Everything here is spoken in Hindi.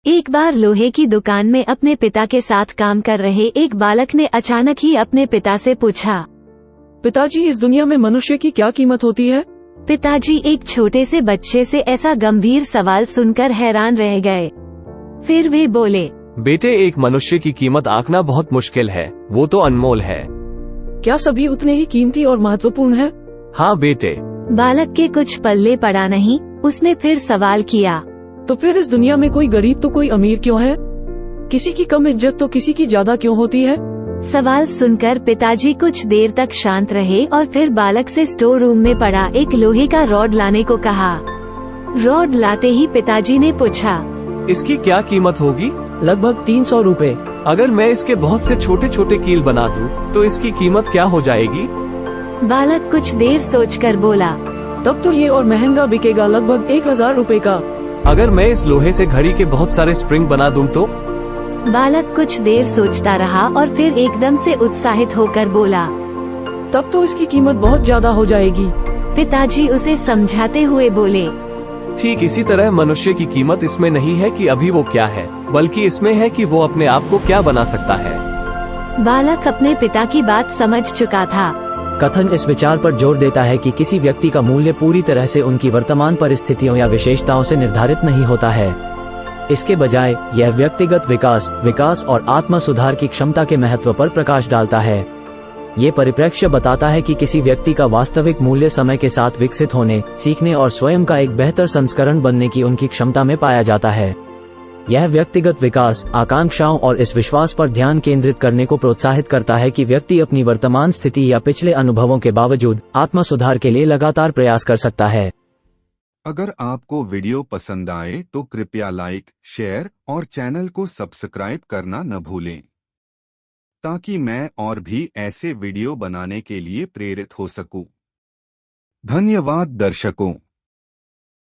एक बार लोहे की दुकान में अपने पिता के साथ काम कर रहे एक बालक ने अचानक ही अपने पिता से पूछा, पिताजी, इस दुनिया में मनुष्य की क्या कीमत होती है? पिताजी एक छोटे से बच्चे से ऐसा गंभीर सवाल सुनकर हैरान रह गए। फिर वे बोले, बेटे, एक मनुष्य की कीमत आंकना बहुत मुश्किल है, वो तो अनमोल है। क्या सभी उतने ही कीमती और महत्वपूर्ण हैं? हाँ बेटे। बालक के कुछ पल्ले पड़ा नहीं। उसने फिर सवाल किया, तो फिर इस दुनिया में कोई गरीब तो कोई अमीर क्यों है? किसी की कम इज्जत तो किसी की ज्यादा क्यों होती है? सवाल सुनकर पिताजी कुछ देर तक शांत रहे और फिर बालक से स्टोर रूम में पड़ा एक लोहे का रॉड लाने को कहा। रॉड लाते ही पिताजी ने पूछा, इसकी क्या कीमत होगी? लगभग 300 रुपए। अगर मैं इसके बहुत से छोटे छोटे कील बना दूं, तो इसकी कीमत क्या हो जाएगी? बालक कुछ देर सोचकर बोला, तब तो ये और महंगा बिकेगा, लगभग 1000 रुपए का। अगर मैं इस लोहे से घड़ी के बहुत सारे स्प्रिंग बना दूं तो? बालक कुछ देर सोचता रहा और फिर एकदम से उत्साहित होकर बोला, तब तो इसकी कीमत बहुत ज्यादा हो जाएगी। पिताजी उसे समझाते हुए बोले, ठीक इसी तरह मनुष्य की कीमत इसमें नहीं है कि अभी वो क्या है, बल्कि इसमें है कि वो अपने आप को क्या बना सकता है। बालक अपने पिता की बात समझ चुका था। कथन इस विचार पर जोर देता है कि किसी व्यक्ति का मूल्य पूरी तरह से उनकी वर्तमान परिस्थितियों या विशेषताओं से निर्धारित नहीं होता है। इसके बजाय यह व्यक्तिगत विकास और आत्म सुधार की क्षमता के महत्व पर प्रकाश डालता है। ये परिप्रेक्ष्य बताता है कि किसी व्यक्ति का वास्तविक मूल्य समय के साथ विकसित होने, सीखने और स्वयं का एक बेहतर संस्करण बनने की उनकी क्षमता में पाया जाता है। यह व्यक्तिगत विकास, आकांक्षाओं और इस विश्वास पर ध्यान केंद्रित करने को प्रोत्साहित करता है कि व्यक्ति अपनी वर्तमान स्थिति या पिछले अनुभवों के बावजूद आत्म सुधार के लिए लगातार प्रयास कर सकता है। अगर आपको वीडियो पसंद आए तो कृपया लाइक, शेयर और चैनल को सब्सक्राइब करना न भूलें, ताकि मैं और भी ऐसे वीडियो बनाने के लिए प्रेरित हो सकूं। धन्यवाद दर्शकों।